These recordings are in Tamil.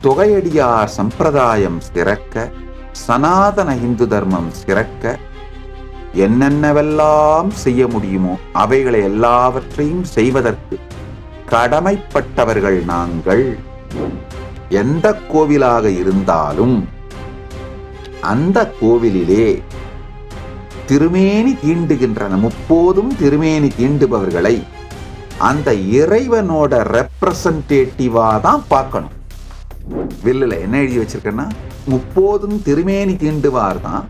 தொகையடியார் சம்பிரதாயம் சிறக்க, சனாதன இந்து தர்மம் சிறக்க, என்னென்னவெல்லாம் செய்ய முடியுமோ அவைகளை எல்லாவற்றையும் செய்வதற்கு கடமைப்பட்டவர்கள் நாங்கள். எந்த கோவிலாக இருந்தாலும் அந்த கோவிலிலே திருமேனி தீண்டுகின்றன, முப்போதும் திருமேனி தீண்டுபவர்களை அந்த இறைவனோட ரெப்ரசன்டேட்டிவா தான் பார்க்கணும். வில்லுல என்ன எழுதி வச்சிருக்கேன்னா, முப்போதும் திருமேனி தீண்டுவார் தான்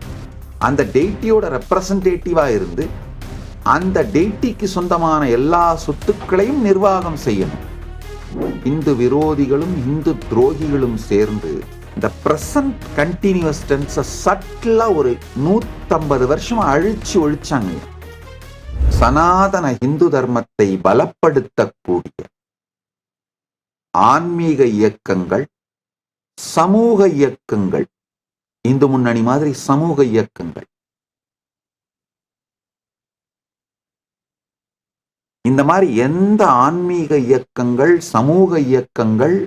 அந்த டெய்ட்டியோட ரெப்ரசன்டேட்டிவா இருந்து அந்த டெய்ட்டிக்கு சொந்தமான எல்லா சொத்துக்களையும் நிர்வாகம் செய்யணும். இந்து விரோதிகளும் இந்து துரோகிகளும் சேர்ந்து இந்த பிரசன்ட் கண்டினியூஸ் டென்ஸை சட்டிலா ஒரு 150 வருஷம் அழிச்சு ஒழிச்சாங்க. சனாதன இந்து தர்மத்தை பலப்படுத்தக்கூடிய ஆன்மீக இயக்கங்கள், சமூக இயக்கங்கள், இந்து முன்னணி மாதிரி சமூக இயக்கங்கள், இந்த மாதிரி எந்த ஆன்மீக இயக்கங்கள், சமூக இயக்கங்கள்,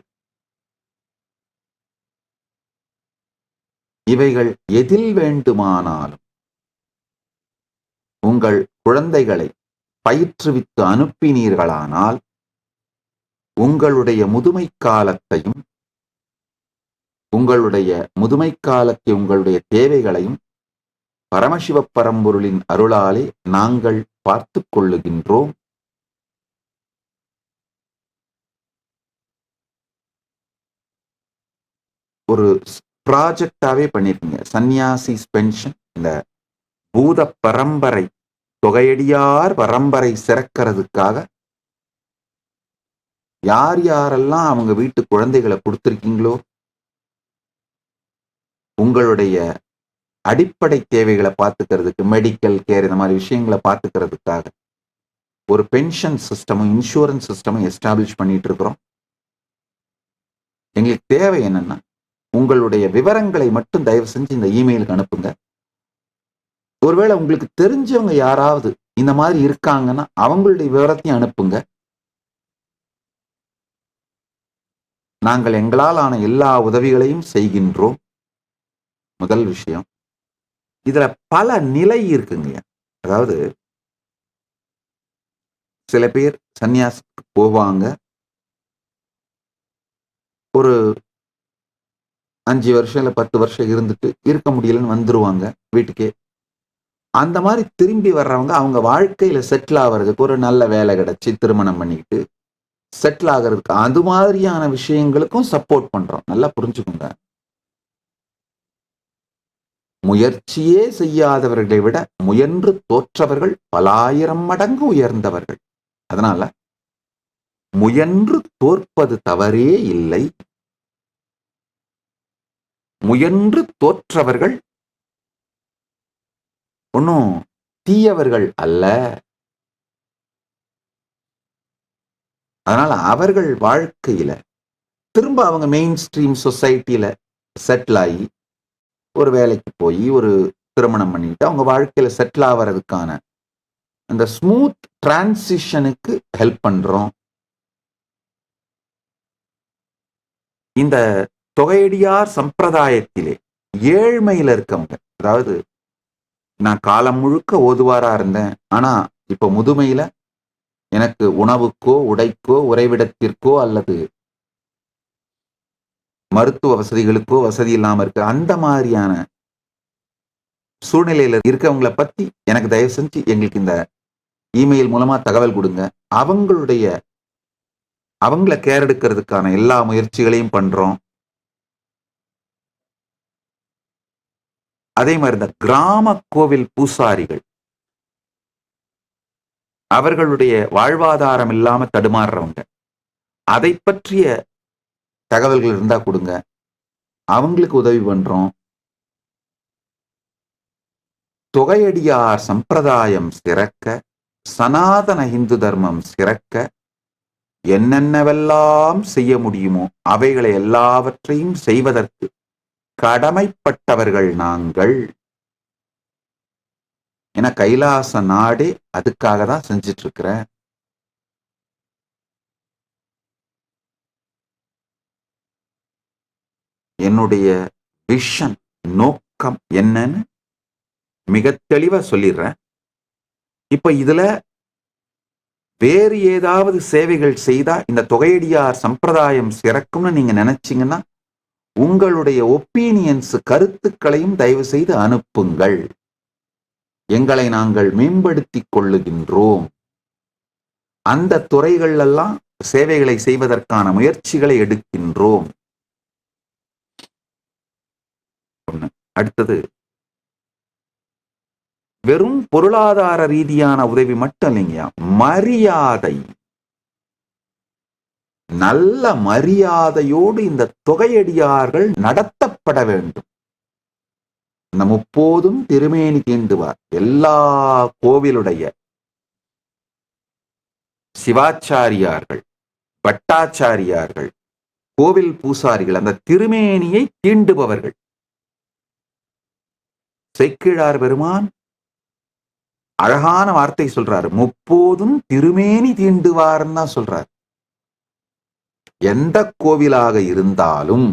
இவைகள் எதில் வேண்டுமானாலும் உங்கள் குழந்தைகளை பயிற்றுவித்து அனுப்பினீர்களானால் உங்களுடைய முதுமை காலத்தையும் உங்களுடைய தேவைகளையும் பரமசிவ பரம்பொருளின் அருளாலே நாங்கள் பார்த்து கொள்ளுகின்றோம். ஒரு ப்ராஜெக்டாவே பண்ணிருக்கீங்க. சன்னியாசிஸ் பென்ஷன், இந்த பூத பரம்பரை தொகையடியார் பரம்பரை சிறக்கிறதுக்காக யார் யாரெல்லாம் அவங்க வீட்டு குழந்தைகளை கொடுத்திருக்கீங்களோ உங்களுடைய அடிப்படை தேவைகளை பார்த்துக்கிறதுக்கு, மெடிக்கல் கேர், இந்த மாதிரி விஷயங்களை பார்த்துக்கிறதுக்காக ஒரு பென்ஷன் சிஸ்டமும் இன்சூரன்ஸ் சிஸ்டமும் எஸ்டாப்ளிஷ் பண்ணிட்டு இருக்கிறோம். எங்களுக்கு தேவை என்னன்னா, உங்களுடைய விவரங்களை மட்டும் தயவு செஞ்சு இந்த இமெயிலுக்கு அனுப்புங்க. ஒருவேளை உங்களுக்கு தெரிஞ்சவங்க யாராவது இந்த மாதிரி இருக்காங்கன்னா அவங்களுடைய விவரத்தையும் அனுப்புங்க. நாங்கள் எங்களால் ஆன எல்லா உதவிகளையும் செய்கின்றோம். முதல் விஷயம். இதுல பல நிலை இருக்குங்க. அதாவது சில பேர் சன்னியாசத்துக்கு போவாங்க, ஒரு 5 வருஷம் இல்ல 10 வருஷம் இருந்துட்டு இருக்க முடியலன்னு வந்துருவாங்க வீட்டுக்கே. அந்த மாதிரி திரும்பி வர்றவங்க அவங்க வாழ்க்கையில செட்டில் ஆகிறதுக்கு, ஒரு நல்ல வேலை கிடைச்சி திருமணம் பண்ணிக்கிட்டு செட்டில் ஆகிறதுக்கு, அது மாதிரியான விஷயங்களுக்கும் சப்போர்ட் பண்றோம். நல்லா புரிஞ்சுக்கோங்க. முயற்சியே செய்யாதவர்களை விட முயன்று தோற்றவர்கள் பலாயிரம் மடங்கு உயர்ந்தவர்கள். அதனால முயன்று தோற்பது தவறே இல்லை. முயன்று தோற்றவர்கள் ஒன்னும் தீயவர்கள் அல்ல. அதனால அவர்கள் வாழ்க்கையில திரும்ப அவங்க மெயின் ஸ்ட்ரீம் சொசைட்டில செட்டில் ஆகி ஒரு வேலைக்கு போய் ஒரு திருமணம் பண்ணிட்டு அவங்க வாழ்க்கையில செட்டில் ஆகிறதுக்கான அந்த ஸ்மூத் டிரான்சிஷனுக்கு ஹெல்ப் பண்றோம். இந்த தொகையடியார் சம்பிரதாயத்திலே ஏழ்மையில இருக்கவங்க, அதாவது நான் காலம் முழுக்க ஓதுவாரா இருந்தேன், ஆனா இப்ப முதுமையில எனக்கு உணவுக்கோ உடைக்கோ உறைவிடத்திற்கோ அல்லது மருத்துவ வசதிகளுக்கோ வசதி இல்லாம இருக்கு, அந்த மாதிரியான சூழ்நிலையில இருக்கவங்களை பத்தி எனக்கு தயவு செஞ்சு எங்களுக்கு இந்த இமெயில் மூலமா தகவல் கொடுங்க. அவங்கள கேர் எடுக்கிறதுக்கான எல்லா முயற்சிகளையும் பண்றோம். அதே மாதிரி இந்த கிராம கோவில் பூசாரிகள், அவர்களுடைய வாழ்வாதாரம் இல்லாம தடுமாறுறவங்க, அதை பற்றிய தகவல்கள் இருந்தா கொடுங்க, அவங்களுக்கு உதவி பண்றோம். தொகையடியார் சம்பிரதாயம் சிறக்க, சனாதன இந்து தர்மம் சிறக்க, என்னென்னவெல்லாம் செய்ய முடியுமோ அவைகளை எல்லாவற்றையும் செய்வதற்கு கடமைப்பட்டவர்கள் நாங்கள். ஏன்னா கைலாச நாடே அதுக்காக தான் செஞ்சிட்டு இருக்கிறேன். என்னுடைய விஷன், நோக்கம் என்னன்னு மிக தெளிவா சொல்லிடுறேன். இப்ப இதுல வேறு ஏதாவது சேவைகள் செய்தா இந்த தொகையடியார் சம்பிரதாயம் சிறக்கும்னு நீங்க நினைச்சீங்கன்னா உங்களுடைய ஒப்பீனியன்ஸ், கருத்துக்களையும் தயவு செய்து அனுப்புங்கள். எங்களை நாங்கள் மேம்படுத்திக் கொள்ளுகின்றோம். அந்த துறைகள் எல்லாம் சேவைகளை செய்வதற்கான முயற்சிகளை எடுக்கின்றோம். அடுத்தது, வெறும் பொருளாதார ரீதியான உதவி மட்டும் இல்லைங்கயா, மரியாதை, நல்ல மரியாதையோடு இந்த தொகையடியார்கள் நடத்தப்பட வேண்டும். இந்த முப்போதும் திருமேனி தீண்டுவார் எல்லா கோவிலுடைய சிவாச்சாரியார்கள், பட்டாச்சாரியார்கள், கோவில் பூசாரிகள் அந்த திருமேனியை தீண்டுபவர்கள். சேக்கிழார் பெருமான் அழகான வார்த்தை சொல்றாரு, முப்போதும் திருமேனி தீண்டுவார்ன்னு தான் சொல்றார். எந்த கோவிலாக இருந்தாலும்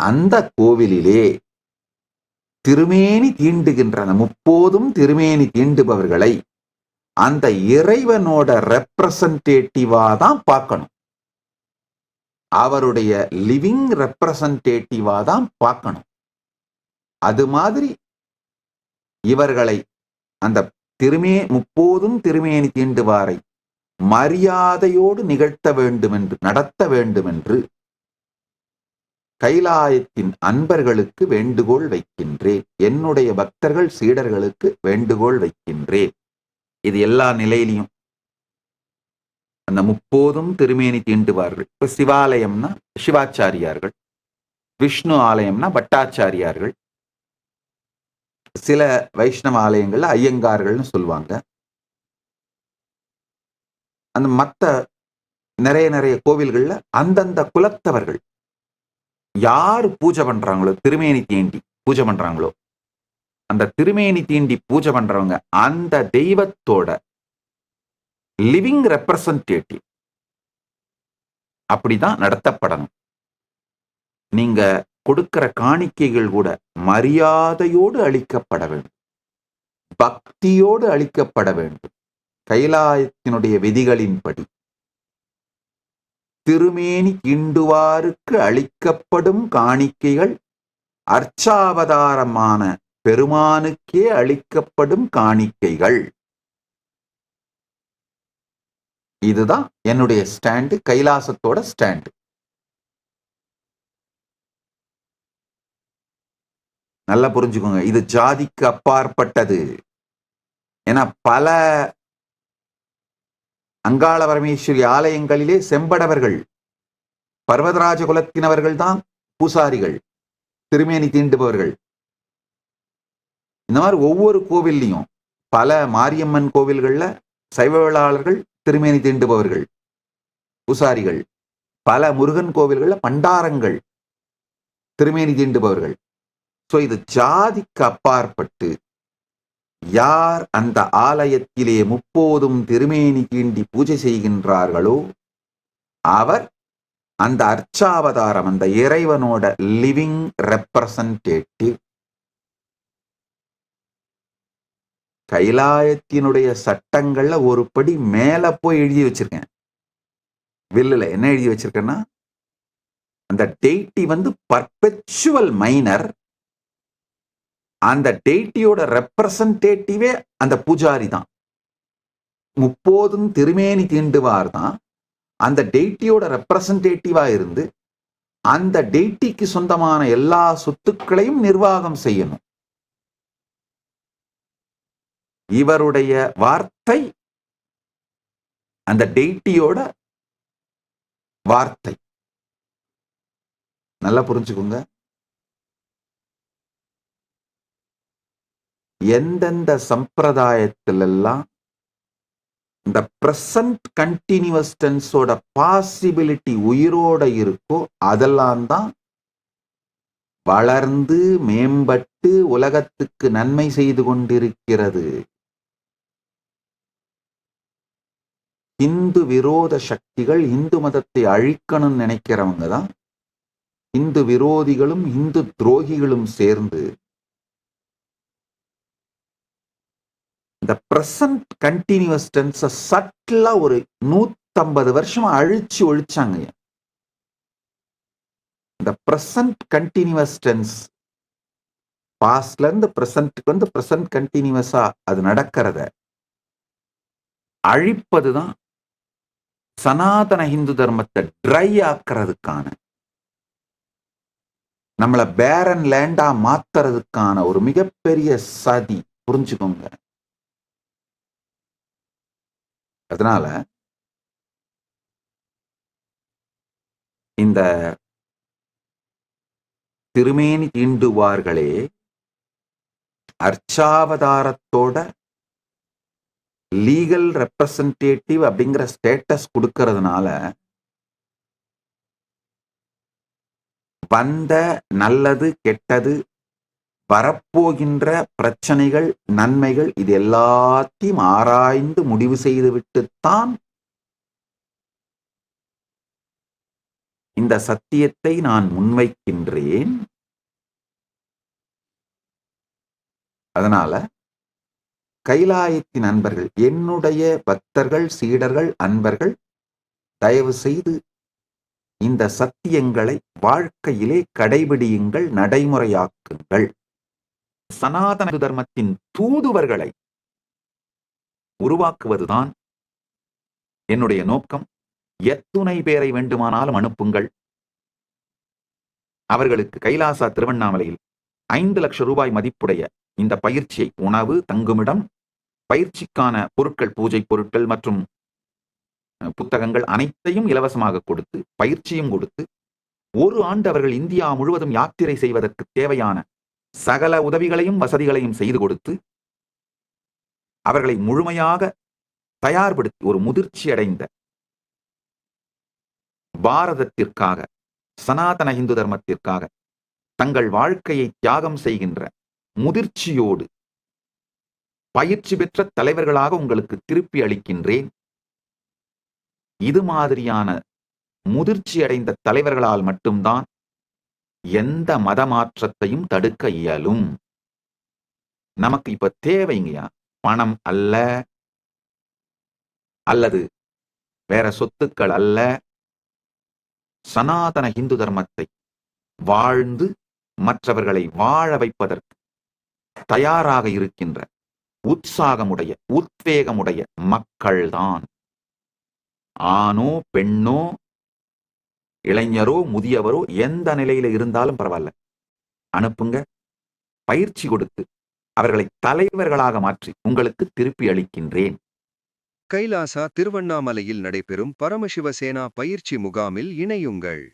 அந்த கோவிலிலே திருமேனி தீண்டுகின்ற முப்போதும் திருமேனி தீண்டுபவர்களை அந்த இறைவனோட ரெப்ரசன்டேட்டிவா தான் பார்க்கணும். அவருடைய லிவிங் ரெப்ரசன்டேட்டிவா தான் பார்க்கணும். அது மாதிரி இவர்களை அந்த முப்போதும் திருமேனி தீண்டுவாரை மரியாதையோடு நிகழ்த்த வேண்டும் என்று, நடத்த வேண்டும் என்று கைலாயத்தின் அன்பர்களுக்கு வேண்டுகோள் வைக்கின்றேன். என்னுடைய பக்தர்கள் சீடர்களுக்கு வேண்டுகோள் வைக்கின்றேன். இது எல்லா நிலையிலையும் அந்த முப்போதும் திருமேனி தீண்டுவார்கள். இப்ப சிவாலயம்னா சிவாச்சாரியார்கள், விஷ்ணு ஆலயம்னா பட்டாச்சாரியார்கள், சில வைஷ்ணவ ஆலயங்கள்ல ஐயங்கார்கள்னு சொல்லுவாங்க. அந்த மத்த நிறைய கோவில்கள்ல அந்தந்த குலத்தவர்கள் யார் பூஜை பண்றாங்களோ, திருமேனி தீண்டி பூஜை பண்றாங்களோ, அந்த திருமேனி தீண்டி பூஜை பண்றவங்க அந்த தெய்வத்தோட லிவிங் ரெப்ரசன்டேட்டிவ் அப்படிதான் நடத்தப்படணும். நீங்க கொடுக்கிற காணிக்கைகள் கூட மரியாதையோடு அளிக்கப்பட வேண்டும், பக்தியோடு அளிக்கப்பட வேண்டும். கைலாயத்தினுடைய விதிகளின்படி திருமேனி தீண்டுவாருக்கு அளிக்கப்படும் காணிக்கைகள் அர்ச்சாவதாரமான பெருமானுக்கே அளிக்கப்படும் காணிக்கைகள். இதுதான் என்னுடைய ஸ்டாண்டு, கைலாசத்தோட ஸ்டாண்டு. நல்லா புரிஞ்சுக்கோங்க, இது ஜாதிக்கு அப்பாற்பட்டது. ஏன்னா பல அங்காள பரமேஸ்வரி ஆலயங்களிலே செம்படவர்கள், பர்வதராஜ குலத்தினவர்கள் தான் பூசாரிகள், திருமேனி தீண்டுபவர்கள். இந்த மாதிரி ஒவ்வொரு கோவில்லையும் பல மாரியம்மன் கோவில்கள்ல சைவவேளாளர்கள் திருமேனி தீண்டுபவர்கள், பூசாரிகள். பல முருகன் கோவில்கள்ல பண்டாரங்கள் திருமேனி தீண்டுபவர்கள். சோ இது ஜாதிக்கு அப்பாற்பட்டு யார் அந்த ஆலயத்திலே முப்போதும் திருமேனி தீண்டி பூஜை செய்கின்றார்களோ அவர் அந்த அர்ச்சாவதாரம், அந்த இறைவனோட லிவிங் ரெப்ரசன்டேட்டிவ். கைலாயத்தினுடைய சட்டங்கள்ல ஒரு படி மேல போய் எழுதி வச்சிருக்கேன். வில்லுல என்ன எழுதி வச்சிருக்கேன்னா, அந்த டெய்டி பர்பெச்சுவல் மைனர், அந்த டெய்டியோட ரெப்ரசன்டேட்டிவே அந்த பூஜாரி தான். முப்போதும் திருமேனி தீண்டுவார் தான் அந்த டெய்டியோட ரெப்ரசன்டேட்டிவா இருந்து அந்த டெய்டிக்கு சொந்தமான எல்லா சொத்துக்களையும் நிர்வாகம் செய்யணும். இவருடைய வார்த்தை அந்த டெய்டியோட வார்த்தை. நல்லா புரிஞ்சுக்கோங்க. எந்தெந்த சம்பிரதாயத்திலெல்லாம் இந்த பிரசன்ட் கண்டினியூஸ் டென்ஸோட பாசிபிலிட்டி உயிரோட இருக்கோ அதெல்லாம் தான் வளர்ந்து மேம்பட்டு உலகத்துக்கு நன்மை செய்து கொண்டிருக்கிறது. இந்து விரோத சக்திகள், இந்து மதத்தை அழிக்கணும்னு நினைக்கிறவங்க தான் இந்து விரோதிகளும் இந்து துரோகிகளும் சேர்ந்து இந்த பிரசன்ட் கண்டினியூஸ் டென்ஸ சட்டிலா ஒரு 150 வருஷமா அழிச்சு ஒழிச்சாங்க. இந்த பிரசன்ட் கண்டினியூஸ் டென்ஸ் பாஸ்ட்ல இருந்து பிரசன்ட்க்கு வந்து பிரசன்ட் கண்டினியூஸா அது நடக்கிறத அழிப்பதுதான் சனாதன இந்து தர்மத்தை ட்ரை ஆக்குறதுக்கான, நம்மள பேரன் லேண்டா மாத்துறதுக்கான ஒரு மிகப்பெரிய சதி. புரிஞ்சுக்கோங்க. அதனால இந்த திருமேனி தீண்டுவார்களே அர்ச்சாவதாரத்தோட லீகல் ரெப்ரசன்டேட்டிவ் அப்படிங்கிற ஸ்டேட்டஸ் கொடுக்கறதுனால வந்த நல்லது கெட்டது வரப்போகின்ற பிரச்சனைகள் நன்மைகள் இது எல்லாத்தையும் ஆராய்ந்து முடிவு செய்துவிட்டுத்தான் இந்த சத்தியத்தை நான் முன்வைக்கின்றேன். அதனால கைலாயத்தின் அன்பர்கள், என்னுடைய பக்தர்கள், சீடர்கள், அன்பர்கள், தயவு செய்து இந்த சத்தியங்களை வாழ்க்கையிலே கடைபிடியுங்கள், நடைமுறையாக்குங்கள். சனாதன தர்மத்தின் தூதுவர்களை உருவாக்குவதுதான் என்னுடைய நோக்கம். எத்துணை பேரை வேண்டுமானாலும் அனுப்புங்கள். அவர்களுக்கு கைலாசா திருவண்ணாமலையில் 5 லட்சம் ரூபாய் மதிப்புடைய இந்த பயிற்சியை, உணவு, தங்குமிடம், பயிற்சிக்கான பொருட்கள், பூஜை பொருட்கள் மற்றும் புத்தகங்கள் அனைத்தையும் இலவசமாக கொடுத்து, பயிற்சியும் கொடுத்து, 1 ஆண்டு அவர்கள் இந்தியா முழுவதும் யாத்திரை செய்வதற்கு தேவையான சகல உதவிகளையும் வசதிகளையும் செய்து கொடுத்து அவர்களை முழுமையாக தயார்படுத்தி ஒரு முதிர்ச்சி அடைந்த பாரதத்திற்காக, சனாதன இந்து தர்மத்திற்காக தங்கள் வாழ்க்கையை தியாகம் செய்கின்ற முதிர்ச்சியோடு பயிற்சி பெற்ற தலைவர்களாக உங்களுக்கு திருப்பி அளிக்கின்றேன். இது மாதிரியான முதிர்ச்சி அடைந்த தலைவர்களால் மட்டும்தான் எந்த மத மாற்றத்தையும் தடுக்க இயலும். நமக்கு இப்ப தேவைங்கயா பணம் அல்ல, அல்லது வேற சொத்துக்கள் அல்ல. சனாதன இந்து தர்மத்தை வாழ்ந்து மற்றவர்களை வாழ வைப்பதற்கு தயாராக இருக்கின்ற உற்சாகமுடைய, உத்வேகமுடைய மக்கள்தான். ஆணோ பெண்ணோ இளைஞரோ முதியவரோ எந்த நிலையில இருந்தாலும் பரவாயில்ல, அனுப்புங்க. பயிற்சி கொடுத்து அவர்களை தலைவர்களாக மாற்றி உங்களுக்கு திருப்பி அளிக்கின்றேன். கைலாசா திருவண்ணாமலையில் நடைபெறும் பரமசிவசேனா பயிற்சி முகாமில் இணையுங்கள்.